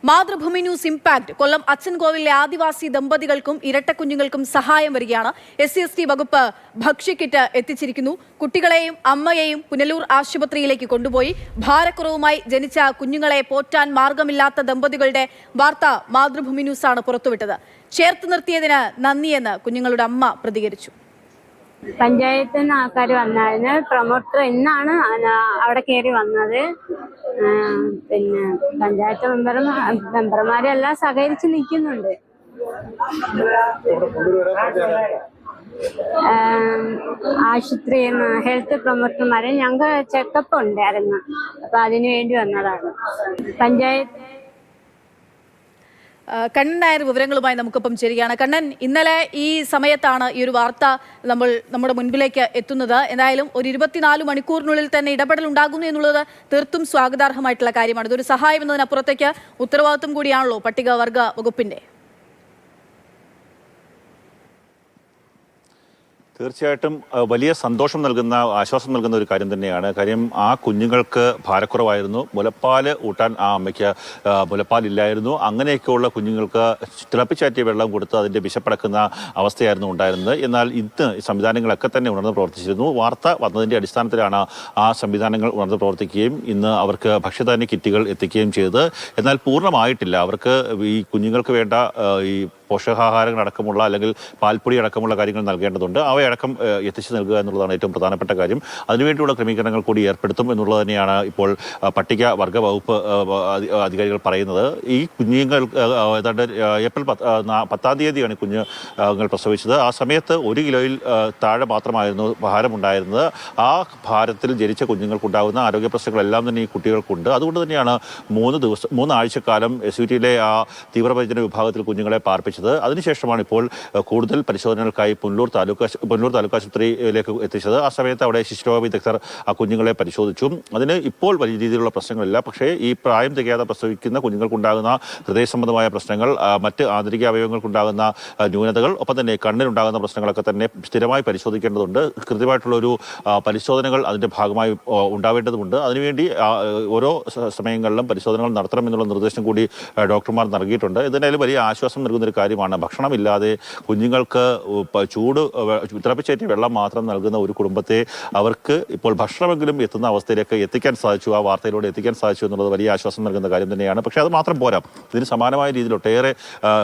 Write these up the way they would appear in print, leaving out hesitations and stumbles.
Mathrubhumi news impact കൊല്ലം അച്ചൻകോവിലെ ആദിവാസി ദമ്പതികൾക്കും ഇരട്ടക്കുഞ്ഞുങ്ങൾക്കും സഹായം വരികയാണ്. SC/ST വകുപ്പ് ഭക്ഷ്യക്കിറ്റ് എത്തിച്ചിരിക്കുന്നു. കുട്ടികളെയും അമ്മയെയും പുനലൂർ ആശുപത്രിയിലേക്ക് കൊണ്ടുപോയി. ഭാരക്കുറവുമായി ജനിച്ച കുഞ്ഞുങ്ങളെ പോറ്റാൻ മാർഗമില്ലാത്ത ദമ്പതികളുടെ വാർത്ത മാതൃഭൂമി ന്യൂസാണ് പുറത്തുവിട്ടത്. ചേർത്ത് നിർത്തിയതിന് നന്ദിയെന്ന് കുഞ്ഞുങ്ങളുടെ അമ്മ പ്രതികരിച്ചു. പഞ്ചായത്തിൽ നിന്ന് ആൾക്കാർ വന്നായിരുന്നു. പ്രൊമോട്ടർ ഇന്നാണ് അവിടെ കയറി വന്നത്. പിന്നെ പഞ്ചായത്ത് മെമ്പർമാരെല്ലാം സഹകരിച്ച് നിൽക്കുന്നുണ്ട്. ആശുപത്രി ഹെൽത്ത് പ്രൊമോട്ടർമാരെ ഞങ്ങൾക്ക് ചെക്കപ്പ് ഉണ്ടായിരുന്നു. അപ്പൊ അതിനു വേണ്ടി വന്നതാണ്. പഞ്ചായത്ത് കണ്ണൻ നായർ വിവരങ്ങളുമായി നമുക്കൊപ്പം ചേരുകയാണ്. കണ്ണൻ, ഇന്നലെ ഈ സമയത്താണ് ഈ ഒരു വാർത്ത നമ്മുടെ മുൻപിലേക്ക് എത്തുന്നത്. എന്തായാലും ഒരു 24 മണിക്കൂറിനുള്ളിൽ തന്നെ ഇടപെടൽ ഉണ്ടാകുന്നു എന്നുള്ളത് തീർത്തും സ്വാഗതാർഹമായിട്ടുള്ള കാര്യമാണ്. ഇതൊരു സഹായം എന്നതിനപ്പുറത്തേക്ക് ഉത്തരവാദിത്വം കൂടിയാണല്ലോ പട്ടികവർഗ വകുപ്പിന്റെ. തീർച്ചയായിട്ടും വലിയ സന്തോഷം നൽകുന്ന, ആശ്വാസം നൽകുന്ന ഒരു കാര്യം തന്നെയാണ്. കാര്യം ആ കുഞ്ഞുങ്ങൾക്ക് ഭാരക്കുറവായിരുന്നു. മുലപ്പാല് ഊട്ടാൻ ആ അമ്മയ്ക്ക് മുലപ്പാലില്ലായിരുന്നു. അങ്ങനെയൊക്കെയുള്ള കുഞ്ഞുങ്ങൾക്ക് തിളപ്പിച്ചാറ്റിയ വെള്ളം കൊടുത്ത് അതിൻ്റെ വിശപ്പടക്കുന്ന അവസ്ഥയായിരുന്നു ഉണ്ടായിരുന്നത്. എന്നാൽ ഇന്ന് സംവിധാനങ്ങളൊക്കെ തന്നെ ഉണർന്ന് പ്രവർത്തിച്ചിരുന്നു. വാർത്ത വന്നതിൻ്റെ അടിസ്ഥാനത്തിലാണ് ആ സംവിധാനങ്ങൾ ഉണർന്ന് പ്രവർത്തിക്കുകയും ഇന്ന് അവർക്ക് ഭക്ഷ്യധാന്യ കിറ്റുകൾ എത്തിക്കുകയും ചെയ്തത്. എന്നാൽ പൂർണ്ണമായിട്ടില്ല. അവർക്ക് ഈ കുഞ്ഞുങ്ങൾക്ക് വേണ്ട ഈ പോഷകാഹാരങ്ങളടക്കമുള്ള അല്ലെങ്കിൽ പാൽപ്പൊടി അടക്കമുള്ള കാര്യങ്ങൾ നൽകേണ്ടതുണ്ട്. അവയടക്കം എത്തിച്ചു നൽകുക എന്നുള്ളതാണ് ഏറ്റവും പ്രധാനപ്പെട്ട കാര്യം. അതിനുവേണ്ടിയുള്ള ക്രമീകരണങ്ങൾ കൂടി ഏർപ്പെടുത്തും എന്നുള്ളത് തന്നെയാണ് ഇപ്പോൾ പട്ടിക വർഗ വകുപ്പ് അധികാരികൾ പറയുന്നത്. ഈ കുഞ്ഞുങ്ങൾ ഏതാണ്ട് ഏപ്രിൽ 10-ാം തീയതിയാണ് കുഞ്ഞുങ്ങൾ പ്രസവിച്ചത്. ആ സമയത്ത് 1 കിലോയിൽ താഴെ മാത്രമായിരുന്നു ഭാരമുണ്ടായിരുന്നത്. ആ ഭാരത്തിൽ ജനിച്ച കുഞ്ഞുങ്ങൾക്കുണ്ടാകുന്ന ആരോഗ്യ പ്രശ്നങ്ങളെല്ലാം തന്നെ ഈ കുട്ടികൾക്കുണ്ട്. അതുകൊണ്ട് തന്നെയാണ് 3 ആഴ്ചക്കാലം SUTയിലെ ആ തീവ്രപരിചരണ വിഭാഗത്തിൽ കുഞ്ഞുങ്ങളെ പാർപ്പിച്ചത്. അതിനുശേഷമാണ് ഇപ്പോൾ കൂടുതൽ പരിശോധനകൾക്കായി പുനലൂർ താലൂക്ക് ആശുപത്രിയിലേക്ക് എത്തിച്ചത്. ആ സമയത്ത് അവിടെ ശിശുരോഗ വിദഗ്ധർ ആ കുഞ്ഞുങ്ങളെ പരിശോധിച്ചു. അതിന് ഇപ്പോൾ വലിയ രീതിയിലുള്ള പ്രശ്നങ്ങളില്ല. പക്ഷേ ഈ പ്രായം തികയാതെ പ്രസവിക്കുന്ന കുഞ്ഞുങ്ങൾക്കുണ്ടാകുന്ന ഹൃദയ സംബന്ധമായ പ്രശ്നങ്ങൾ, മറ്റ് ആന്തരിക അവയവങ്ങൾക്കുണ്ടാകുന്ന ന്യൂനതകൾ, ഒപ്പം തന്നെ കണ്ണിനുണ്ടാകുന്ന പ്രശ്നങ്ങളൊക്കെ തന്നെ സ്ഥിരമായി പരിശോധിക്കേണ്ടതുണ്ട്. കൃത്യമായിട്ടുള്ളൊരു പരിശോധനകൾ അതിൻ്റെ ഭാഗമായി ഉണ്ടാവേണ്ടതുണ്ട്. അതിനുവേണ്ടി ഓരോ സമയങ്ങളിലും പരിശോധനകൾ നടത്തണം എന്നുള്ള നിർദ്ദേശം കൂടി ഡോക്ടർമാർ നൽകിയിട്ടുണ്ട്. ഇതിനായാലും വലിയ ആശ്വാസം നൽകുന്നൊരു കാര്യമാണ്. ഭക്ഷണമില്ലാതെ കുഞ്ഞുങ്ങൾക്ക് തിളപ്പിച്ചേറ്റിയ വെള്ളം മാത്രം നൽകുന്ന ഒരു കുടുംബത്തെ അവർക്ക് ഇപ്പോൾ ഭക്ഷണമെങ്കിലും എത്തുന്ന അവസ്ഥയിലേക്ക് എത്തിക്കാൻ സാധിച്ചു, ആ വാർത്തയിലൂടെ എത്തിക്കാൻ സാധിച്ചു എന്നുള്ളത് വലിയ ആശ്വാസം നൽകുന്ന കാര്യം തന്നെയാണ്. പക്ഷേ അത് മാത്രം പോരാ. ഇതിന് സമാനമായ രീതിയിൽ ഒട്ടേറെ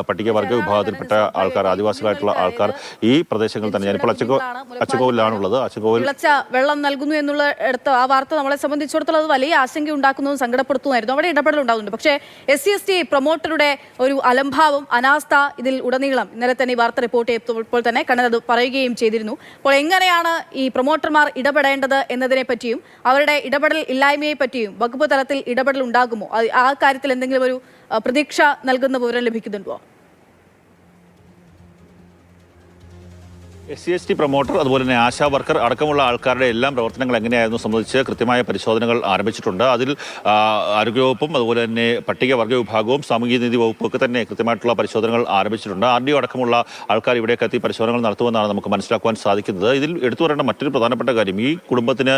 പട്ടികവർഗ വിഭാഗത്തിൽപ്പെട്ട ആൾക്കാർ, ആദിവാസികളായിട്ടുള്ള ആൾക്കാർ ഈ പ്രദേശങ്ങളിൽ തന്നെ, ഞാനിപ്പോൾ അച്ചൻകോവിലാണുള്ളത്. അച്ചൻകോവിൽ വെള്ളം നൽകുന്നു എന്നുള്ള ആ വാർത്ത നമ്മളെ സംബന്ധിച്ചിടത്തോളം അത് വലിയ ആശങ്ക ഉണ്ടാക്കുന്നതും സങ്കടപ്പെടുത്തുമായിരുന്നു. അവിടെ ഇടപെടൽ ഉണ്ടാകുന്നുണ്ട്. പക്ഷേ SC/ST പ്രൊമോട്ടറുടെ ഒരു അലംഭാവം, അനാസ്ഥ ഇതിൽ ഉടനീളം ഇന്നലെ തന്നെ ഈ വാർത്ത റിപ്പോർട്ട് ചെയ്തപ്പോൾ തന്നെ കണ്ണനത് പറയുകയും ചെയ്തിരുന്നു. അപ്പോൾ എങ്ങനെയാണ് ഈ പ്രൊമോട്ടർമാർ ഇടപെടേണ്ടത് എന്നതിനെ പറ്റിയും അവരുടെ ഇടപെടൽ ഇല്ലായ്മയെ പറ്റിയും വകുപ്പ് തലത്തിൽ ഇടപെടൽ ഉണ്ടാകുമോ? ആ കാര്യത്തിൽ എന്തെങ്കിലും ഒരു പ്രതീക്ഷ നൽകുന്ന വിവരം ലഭിക്കുന്നുണ്ടോ? SC/ST പ്രൊമോട്ടർ, അതുപോലെ തന്നെ ആശാ വർക്കർ അടക്കമുള്ള ആൾക്കാരുടെ എല്ലാം പ്രവർത്തനങ്ങൾ എങ്ങനെയായിരുന്നു സംബന്ധിച്ച് കൃത്യമായ പരിശോധനകൾ ആരംഭിച്ചിട്ടുണ്ട്. അതിൽ ആരോഗ്യവകുപ്പും അതുപോലെ തന്നെ പട്ടികവർഗ വിഭാഗവും സാമൂഹ്യനീതി വകുപ്പും ഒക്കെ തന്നെ കൃത്യമായിട്ടുള്ള പരിശോധനകൾ ആരംഭിച്ചിട്ടുണ്ട്. RDO അടക്കമുള്ള ആൾക്കാർ ഇവിടേക്ക് എത്തി പരിശോധനകൾ നടത്തുമെന്നാണ് നമുക്ക് മനസ്സിലാക്കുവാൻ സാധിക്കുന്നത്. ഇതിൽ എടുത്തു പറയേണ്ട മറ്റൊരു പ്രധാനപ്പെട്ട കാര്യം, ഈ കുടുംബത്തിന്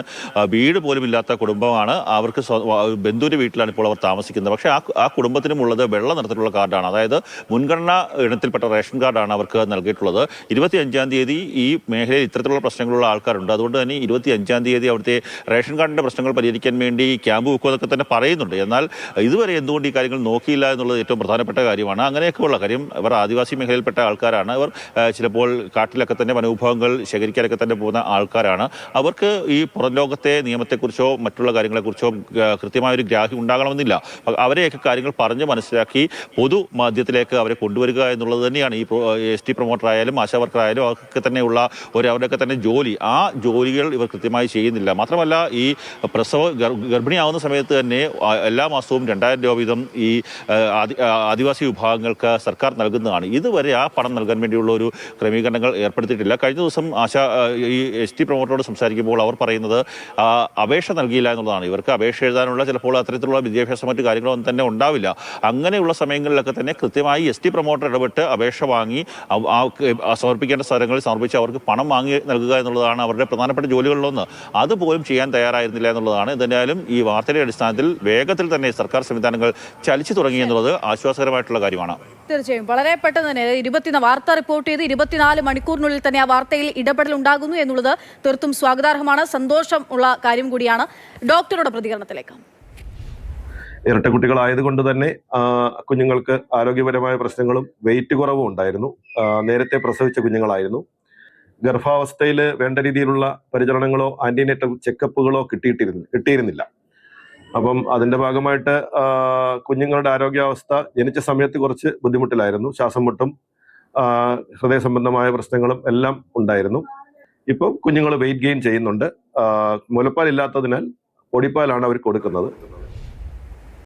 വീട് പോലും ഇല്ലാത്ത കുടുംബമാണ്. അവർക്ക് ബന്ധുവിൻ്റെ വീട്ടിലാണ് ഇപ്പോൾ അവർ താമസിക്കുന്നത്. പക്ഷേ ആ കുടുംബത്തിനും ഉള്ളത് വെള്ള നിറത്തിലുള്ള കാർഡാണ്. അതായത് മുൻഗണനാ ഇനത്തിൽപ്പെട്ട റേഷൻ കാർഡാണ് അവർക്ക് നൽകിയിട്ടുള്ളത്. 25-ാം തീയതി ഈ മേഖലയിൽ ഇത്തരത്തിലുള്ള പ്രശ്നങ്ങളുള്ള ആൾക്കാരുണ്ട്. അതുകൊണ്ട് തന്നെ 25-ാം തീയതി അവിടുത്തെ റേഷൻ കാർഡിന്റെ പ്രശ്നങ്ങൾ പരിഹരിക്കാൻ വേണ്ടി ക്യാമ്പ് വെക്കുമെന്നൊക്കെ തന്നെ പറയുന്നുണ്ട്. എന്നാൽ ഇതുവരെ എന്തുകൊണ്ട് ഈ കാര്യങ്ങൾ നോക്കിയില്ല എന്നുള്ളത് ഏറ്റവും പ്രധാനപ്പെട്ട കാര്യമാണ്. അങ്ങനെയൊക്കെയുള്ള കാര്യം, ഇവർ ആദിവാസി മേഖലയിൽപ്പെട്ട ആൾക്കാരാണ്. ഇവർ ചിലപ്പോൾ കാട്ടിലൊക്കെ തന്നെ വനവിഭവങ്ങൾ ശേഖരിക്കാനൊക്കെ തന്നെ പോകുന്ന ആൾക്കാരാണ്. അവർക്ക് ഈ പുറം ലോകത്തെ നിയമത്തെക്കുറിച്ചോ മറ്റുള്ള കാര്യങ്ങളെക്കുറിച്ചോ കൃത്യമായൊരു ഗ്രാഹ്യം ഉണ്ടാകണമെന്നില്ല. അവരെയൊക്കെ കാര്യങ്ങൾ പറഞ്ഞ് മനസ്സിലാക്കി പൊതുമാധ്യത്തിലേക്ക് അവരെ കൊണ്ടുവരിക എന്നുള്ളത് തന്നെയാണ് ഈ ST പ്രൊമോട്ടർ ആയാലും ആശാ വർക്കർ ആയാലും അവർക്ക് തന്നെയുള്ള അവരുടെയൊക്കെ തന്നെ ജോലി. ആ ജോലികൾ ഇവർ കൃത്യമായി ചെയ്യുന്നില്ല. മാത്രമല്ല ഈ ഗർഭിണിയാവുന്ന സമയത്ത് തന്നെ എല്ലാ മാസവും 2000 രൂപ വീതം ഈ ആദിവാസി വിഭാഗങ്ങൾക്ക് സർക്കാർ നൽകുന്നതാണ്. ഇതുവരെ ആ പണം നൽകാൻ വേണ്ടിയുള്ള ഒരു ക്രമീകരണങ്ങൾ ഏർപ്പെടുത്തിയിട്ടില്ല. കഴിഞ്ഞ ദിവസം ഈ ST പ്രൊമോട്ടറോട് സംസാരിക്കുമ്പോൾ അവർ പറയുന്നത് അപേക്ഷ നൽകിയില്ല എന്നുള്ളതാണ്. ഇവർക്ക് അപേക്ഷ എഴുതാനുള്ള ചിലപ്പോൾ അത്തരത്തിലുള്ള വിദ്യാഭ്യാസം മറ്റു കാര്യങ്ങളൊന്നും തന്നെ ഉണ്ടാവില്ല. അങ്ങനെയുള്ള സമയങ്ങളിലൊക്കെ തന്നെ കൃത്യമായി ST പ്രൊമോട്ടർ ഇടപെട്ട് അപേക്ഷ വാങ്ങി സമർപ്പിക്കേണ്ട സ്ഥലങ്ങളിൽ സമർപ്പിച്ച് അവർക്ക് പണം വാങ്ങി നൽകുക എന്നുള്ളതാണ് അവരുടെ പ്രധാനപ്പെട്ട ജോലികളിലൊന്ന്. അതുപോലും ചെയ്യാൻ തയ്യാറായിരുന്നില്ല എന്നുള്ളതാണ്. എന്തായാലും ഈ വാർത്തയുടെ അടിസ്ഥാനത്തിൽ വേഗത്തിൽ തന്നെ സർക്കാർ സംവിധാനങ്ങൾ ചലിച്ചു തുടങ്ങി എന്നുള്ളത് ആശ്വാസകരമായിട്ടുള്ള കാര്യമാണ്. തീർച്ചയായും വളരെ പെട്ടെന്ന് തന്നെ വാർത്ത റിപ്പോർട്ട് ചെയ്ത് 24 മണിക്കൂറിനുള്ളിൽ തന്നെ ആ വാർത്തയിൽ ഇടപെടൽ ഉണ്ടാകുന്നു എന്നുള്ളത് തീർത്തും സ്വാഗതാർഹമാണ്, സന്തോഷം ഉള്ള കാര്യം കൂടിയാണ്. ഡോക്ടറുടെ പ്രതികരണത്തിലേക്ക്. ഇരട്ടക്കുട്ടികളായതുകൊണ്ട് തന്നെ കുഞ്ഞുങ്ങൾക്ക് ആരോഗ്യപരമായ പ്രശ്നങ്ങളും വെയിറ്റ് കുറവും ഉണ്ടായിരുന്നു. നേരത്തെ പ്രസവിച്ച കുഞ്ഞുങ്ങളായിരുന്നു. ഗർഭാവസ്ഥയിൽ വേണ്ട രീതിയിലുള്ള പരിചരണങ്ങളോ ആന്റിനേറ്റൽ ചെക്കപ്പുകളോ കിട്ടിയിരുന്നില്ല. അപ്പം അതിന്റെ ഭാഗമായിട്ട് കുഞ്ഞുങ്ങളുടെ ആരോഗ്യാവസ്ഥ ജനിച്ച സമയത്ത് കുറച്ച് ബുദ്ധിമുട്ടിലായിരുന്നു. ശ്വാസം മുട്ടും ഹൃദയ സംബന്ധമായ പ്രശ്നങ്ങളും എല്ലാം ഉണ്ടായിരുന്നു. ഇപ്പം കുഞ്ഞുങ്ങൾ വെയിറ്റ് ഗെയിൻ ചെയ്യുന്നുണ്ട്. മുലപ്പാൽ ഇല്ലാത്തതിനാൽ പൊടിപ്പാലാണ് അവർ കൊടുക്കുന്നത്.